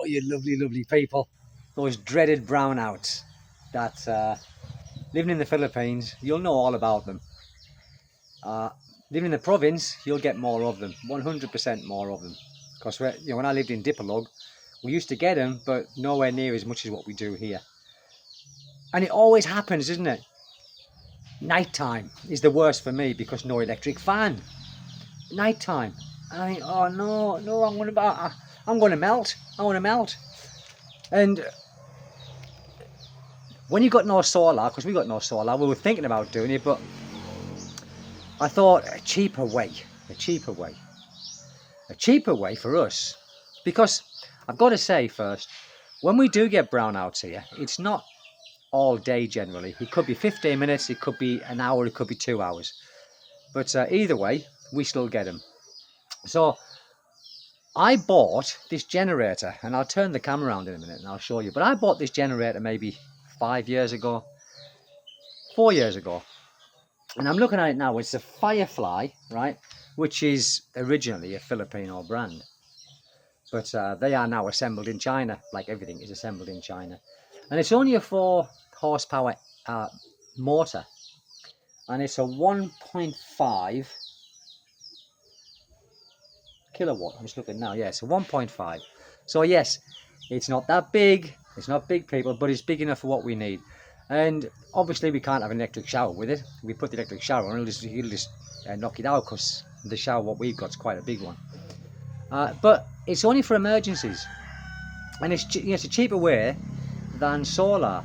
Oh, you lovely, lovely people. Those dreaded brownouts that living in the Philippines, you'll know all about them. Uh, Living in the province, you'll get more of them, 100% more of them. Because when I lived in Dipolog, we used to get them, but nowhere near as much as what we do here. And it always happens, isn't it? Nighttime is the worst for me because no electric fan. Nighttime. I think, oh no, no, I'm going to melt. I want to melt. And when you got no solar, because we got no solar, we were thinking about doing it, but I thought a cheaper way for us, because I've got to say first, when we do get brownouts here, it's not all day generally. It could be 15 minutes, it could be an hour, it could be 2 hours. But either way, we still get them. So I bought this generator, and I'll turn the camera around in a minute and I'll show you. But I bought this generator maybe 5 years ago, 4 years ago. And I'm looking at it now. It's a Firefly, right? Which is originally a Filipino brand. But they are now assembled in China, like everything is assembled in China. And it's only a 4 horsepower motor. And it's a 1.5 kilowatt. I'm just looking now. Yeah, it's a 1.5. So yes, it's not that big. It's not big, people, but it's big enough for what we need. And obviously we can't have an electric shower with it. We put the electric shower on, it'll just knock it out, because the shower what we've got is quite a big one. But it's only for emergencies, and it's a cheaper way than solar.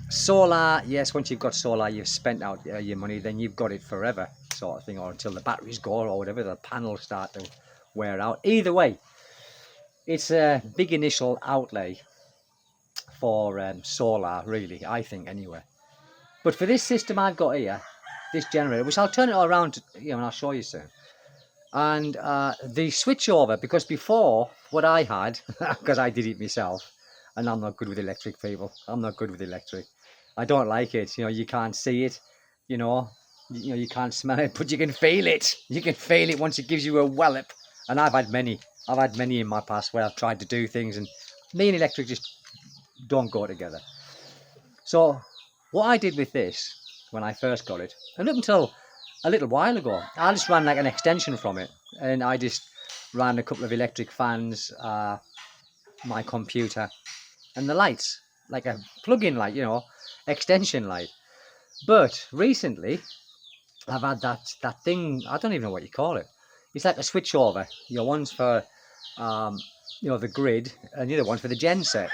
Solar, yes, once you've got solar, you've spent out your money, then you've got it forever, sort of thing, or until the batteries go or whatever, the panels start to wear out. Either way, it's a big initial outlay for solar, really, I think, anyway. But for this system I've got here, this generator, which I'll turn it all around, and I'll show you soon. And the switch over, because before, what I had, because I did it myself, and I'm not good with electric, people. I'm not good with electric. I don't like it. You can't see it. You can't smell it, but you can feel it. You can feel it once it gives you a wallop. And I've had many in my past where I've tried to do things, and me and electric just don't go together. So what I did with this when I first got it, and up until a little while ago, I just ran like an extension from it, and I just ran a couple of electric fans, my computer, and the lights, like a plug-in light, extension light. But recently I've had that thing, I don't even know what you call it. It's like a switch over. One's for the grid, and the other one's for the gen set.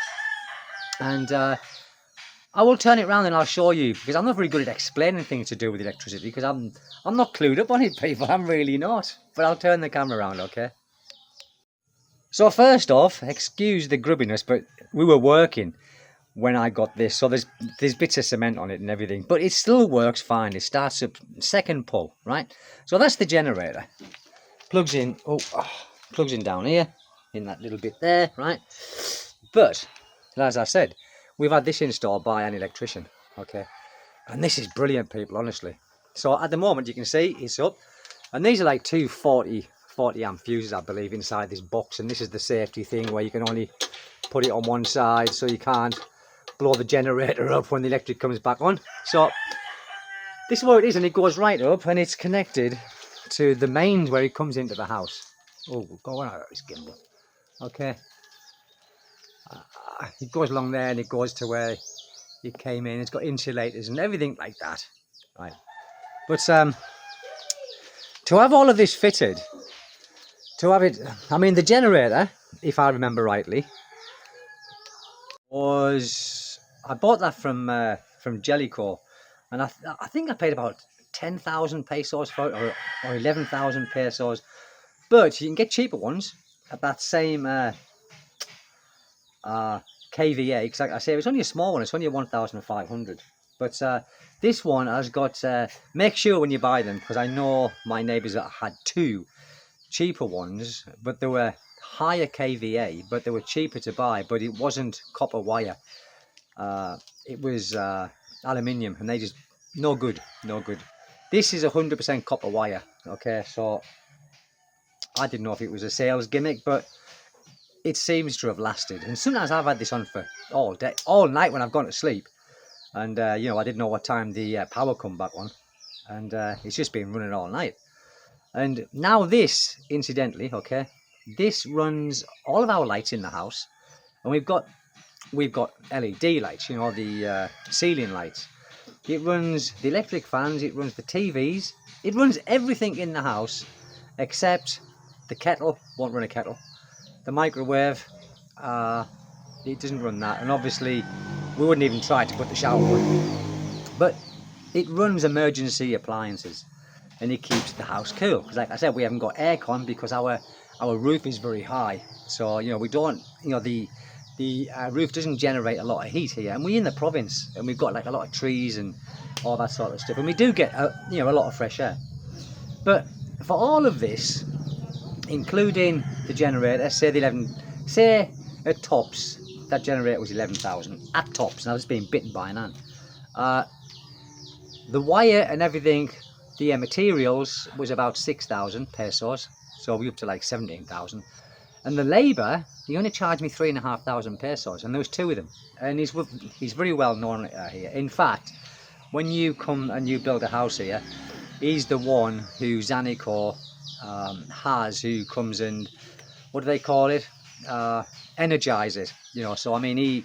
And I will turn it around and I'll show you, because I'm not very good at explaining things to do with electricity, because I'm not clued up on it, people. I'm really not. But I'll turn the camera around, okay? So first off, excuse the grubbiness, but we were working when I got this, so there's bits of cement on it and everything, but it still works fine. It starts up second pull, right? So that's the generator. Plugs in down here in that little bit there, right? But as I said, we've had this installed by an electrician, okay? And this is brilliant, people, honestly. So at the moment, you can see it's up, and these are like two 40 amp fuses, I believe, inside this box. And this is the safety thing where you can only put it on one side, so you can't blow the generator up when the electric comes back on. So this is what it is, and it goes right up, and it's connected to the mains where it comes into the house. Oh, go on out of this gimbal. Okay. It goes along there, and it goes to where it came in. It's got insulators and everything like that, right? But to have all of this fitted, to have it, I mean, the generator, if I remember rightly, I bought that from Jellicoe, and I think I paid about 10,000 pesos for it, or 11,000 pesos. But you can get cheaper ones at that same kVA, because like I say, it's only a small one. It's only a 1,500. But this one has got, make sure when you buy them, because I know my neighbours that had two cheaper ones, but they were higher kVA, but they were cheaper to buy, but it wasn't copper wire. It was aluminium, and they just, no good. This is 100% copper wire, okay? So I didn't know if it was a sales gimmick, but it seems to have lasted. And sometimes I've had this on for all day, all night when I've gone to sleep. And, you know, I didn't know what time the power come back on. And it's just been running all night. And now this, incidentally, okay, this runs all of our lights in the house. And we've got LED lights, you know, the ceiling lights. It runs the electric fans, it runs the TVs, it runs everything in the house except the kettle. Won't run a kettle. The microwave, it doesn't run that, and obviously we wouldn't even try to put the shower on. But it runs emergency appliances, and it keeps the house cool. Because like I said, we haven't got aircon because our roof is very high, so you know we don't, you know, the roof doesn't generate a lot of heat here, and we're in the province, and we've got like a lot of trees and all that sort of stuff, and we do get you know, a lot of fresh air. But for all of this, including the generator, say at tops that generator was 11,000 at tops. Now it's being bitten by an ant. The wire and everything, the materials was about 6,000 pesos, so we're up to like 17,000. And the labour, he only charged me 3,500 pesos, and there was 2 of them. And he's very well known here. In fact, when you come and you build a house here, he's the one who Zanico has, who comes and, what do they call it? Energize it, you know. So I mean,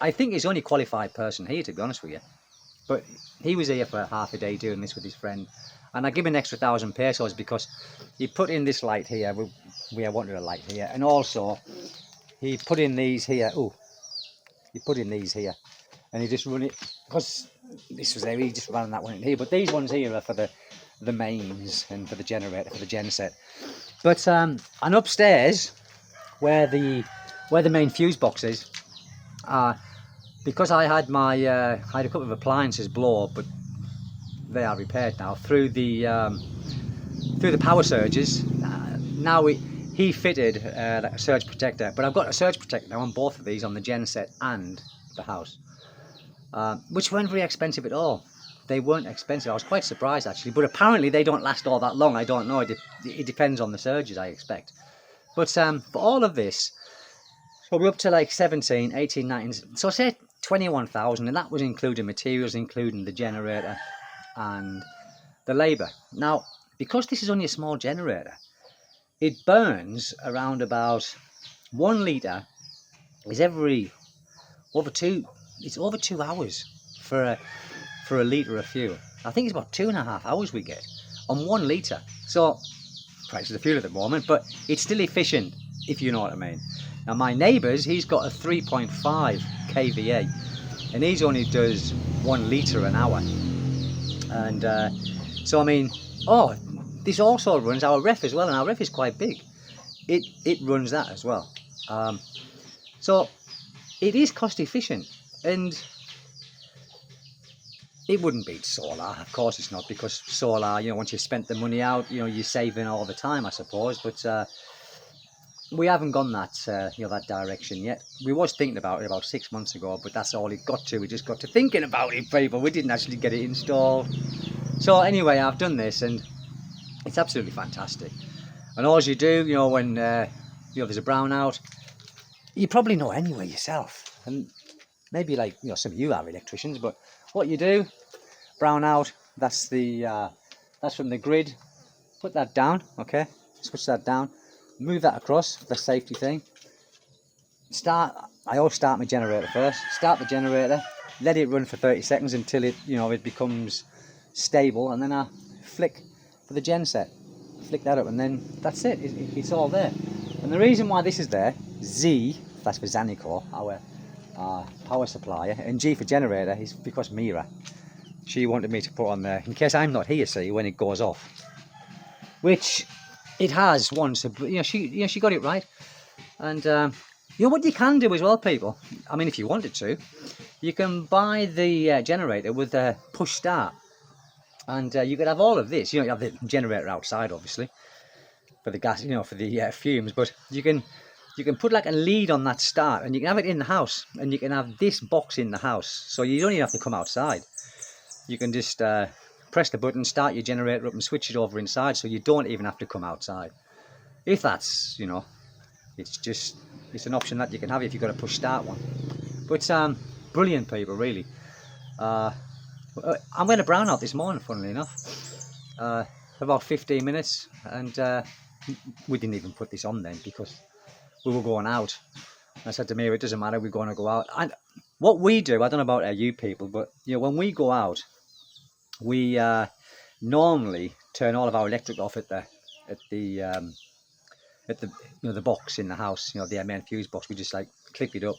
I think he's the only qualified person here, to be honest with you. But he was here for half a day doing this with his friend, and I give him an extra 1,000 pesos because he put in this light here. We wanted a light here, and also he put in these here. Oh, he put in these here, and he just run it because this was there. He just ran that one in here, but these ones here are for the mains and for the generator, for the genset. But and upstairs, where the main fuse box is, because I had a couple of appliances blow up, but they are repaired now through the power surges. Now he fitted like a surge protector, but I've got a surge protector now on both of these, on the genset and the house, which weren't very expensive at all. They weren't expensive. I was quite surprised actually, but apparently they don't last all that long. I don't know. It depends on the surges, I expect. But for all of this, so we're up to like 17, 18, 19, so say 21,000, and that was including materials, including the generator and the labour. Now, because this is only a small generator, it burns around about 1 litre is over 2 hours for a litre of fuel. I think it's about 2.5 hours we get on 1 litre. So price of the fuel at the moment, but it's still efficient, if you know what I mean. Now my neighbour's, he's got a 3.5 kVA, and he's only does 1 litre an hour. And so I mean, this also runs our ref as well, and our ref is quite big. It runs that as well. So it is cost efficient, and it wouldn't beat solar, of course it's not, because solar, you know, once you've spent the money out, you know, you're saving all the time, I suppose. But we haven't gone that, you know, that direction yet. We was thinking about it about 6 months ago, but that's all it got to. We just got to thinking about it, people. We didn't actually get it installed. So anyway, I've done this, and it's absolutely fantastic. And all you do, you know, when you know, there's a brownout, you probably know anyway yourself, and maybe like, you know, some of you are electricians, but what you do, brownout, that's from the grid. Put that down, okay, switch that down, move that across for the safety thing. I always start my generator first. Start the generator, let it run for 30 seconds until it, you know, it becomes stable, and then I flick for the genset, flick that up, and then that's it. It's all there. And the reason why this is there, Z, that's for Zanico, our power supplier, and G for generator, is because Mira, she wanted me to put on there in case I'm not here, see, when it goes off, which it has once. You know, she got it right. And you know what you can do as well, people, I mean, if you wanted to, you can buy the generator with a push start, and you could have all of this. You know, you have the generator outside, obviously, for the gas, you know, for the fumes, but you can put like a lead on that start, and you can have it in the house, and you can have this box in the house, so you don't even have to come outside. You can just press the button, start your generator up, and switch it over inside, so you don't even have to come outside. If that's, you know, it's just It's an option that you can have if you've got a push start one. But brilliant people, really. I went to Brownout this morning, funnily enough, for about 15 minutes, and we didn't even put this on then because we were going out. I said to Mira, it doesn't matter, we're going to go out. And what we do, I don't know about you people, but when we go out, we normally turn all of our electric off at the the box in the house, the main fuse box. We just like clip it up.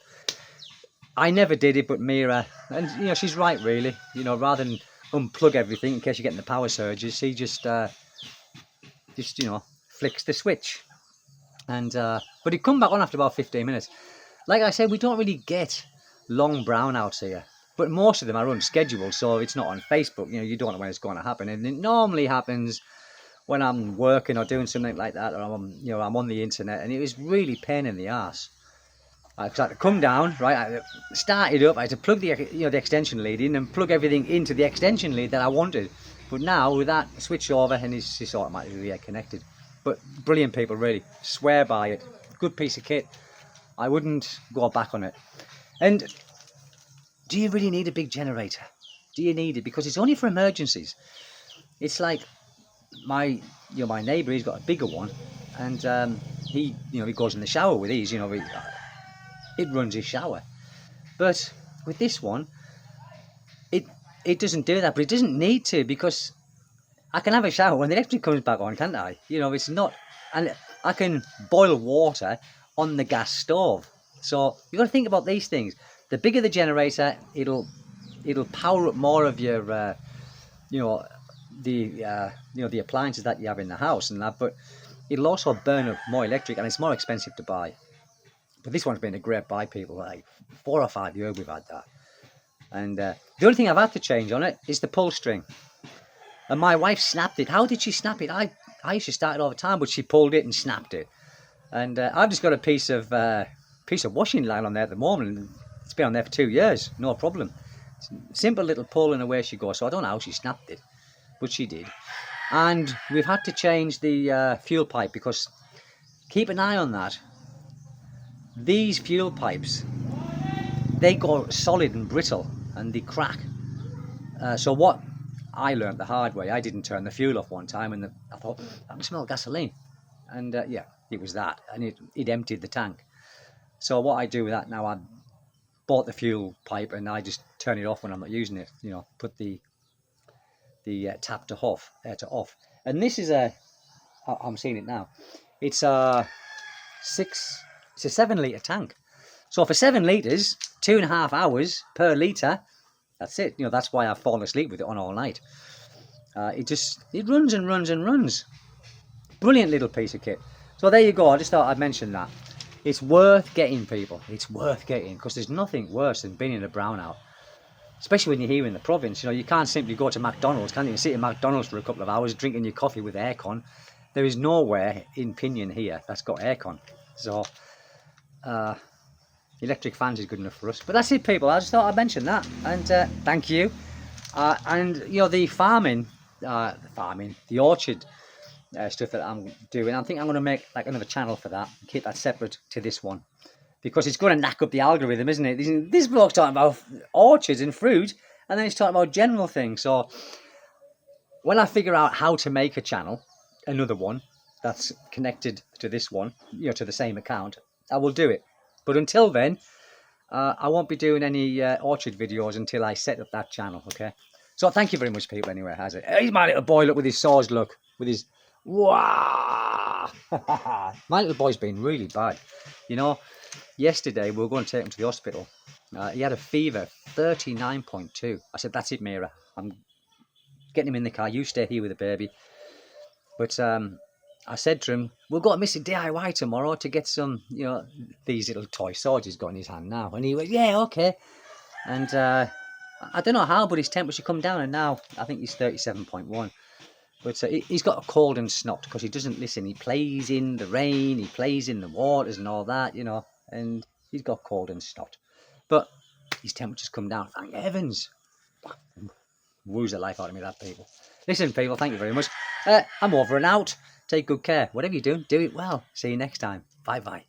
I never did it, but Mira, and she's right really. Rather than unplug everything in case you're getting the power surges, she just flicks the switch, and but it come back on after about 15 minutes. Like I said, we don't really get long brownouts here, but most of them are unscheduled, so it's not on Facebook. You don't know when it's going to happen, and it normally happens when I'm working or doing something like that, or I'm on the internet, and it was really pain in the arse. I had to come down, right? I started up. I had to plug the the extension lead in and plug everything into the extension lead that I wanted. But now with that, switch over and it's just automatically connected. But brilliant people, really. Swear by it. Good piece of kit. I wouldn't go back on it. And do you really need a big generator? Do you need it? Because it's only for emergencies. It's like my neighbour, he's got a bigger one, and he goes in the shower with these. It runs his shower. But with this one, it doesn't do that, but it doesn't need to, because I can have a shower when the electric comes back on, can't I? It's not, and I can boil water on the gas stove. So you've got to think about these things. The bigger the generator, it'll power up more of your the appliances that you have in the house and that, but it'll also burn up more electric, and it's more expensive to buy. But this one's been a great buy, people. Like 4 or 5 years we've had that. And the only thing I've had to change on it is the pull string. And my wife snapped it. How did she snap it? I used to start it all the time, but she pulled it and snapped it. And I've just got a piece of washing line on there at the moment. And it's been on there for 2 years, no problem. Simple little pull and away she goes. So I don't know how she snapped it, but she did. And we've had to change the fuel pipe, because keep an eye on that. These fuel pipes, they go solid and brittle and they crack. So what I learned the hard way, I didn't turn the fuel off one time, and I thought, I can smell gasoline. And yeah, it was that, and it emptied the tank. So what I do with that now, I bought the fuel pipe and I just turn it off when I'm not using it. Put the tap to off. And this is I'm seeing it now. It's a 7 litre tank. So for 7 litres, 2.5 hours per litre, that's it. That's why I've fallen asleep with it on all night. It runs and runs and runs. Brilliant little piece of kit. So there you go. I just thought I'd mention that. It's worth getting, people. It's worth getting, because there's nothing worse than being in a brownout. Especially when you're here in the province. You can't simply go to McDonald's. Can't even sit in McDonald's for a couple of hours drinking your coffee with aircon. There is nowhere in Pinion here that's got aircon. So electric fans is good enough for us. But that's it, people. I just thought I'd mention that, and thank you. And the orchard stuff that I'm doing, I think I'm going to make like another channel for that, keep that separate to this one, because it's going to knack up the algorithm, isn't it? This bloke's talking about orchards and fruit, and then he's talking about general things. So when I figure out how to make a channel, another one that's connected to this one, to the same account, I will do it. But until then, I won't be doing any orchard videos until I set up that channel, okay? So thank you very much, people, anyway. He's my little boy, look, with his saws, look. With his... Wow! My little boy's been really bad. Yesterday we were going to take him to the hospital. He had a fever, 39.2. I said, that's it, Mira. I'm getting him in the car. You stay here with the baby. But I said to him, we'll go to Mr. DIY tomorrow to get some, these little toy swords he's got in his hand now. And he went, yeah, okay. And I don't know how, but his temperature come down, and now I think he's 37.1. But he's got a cold and snot because he doesn't listen. He plays in the rain, he plays in the waters and all that, and he's got cold and snot. But his temperature's come down, thank heavens. Woos the life out of me, that, people. Listen, people, thank you very much. I'm over and out. Take good care. Whatever you do it well. See you next time. Bye-bye.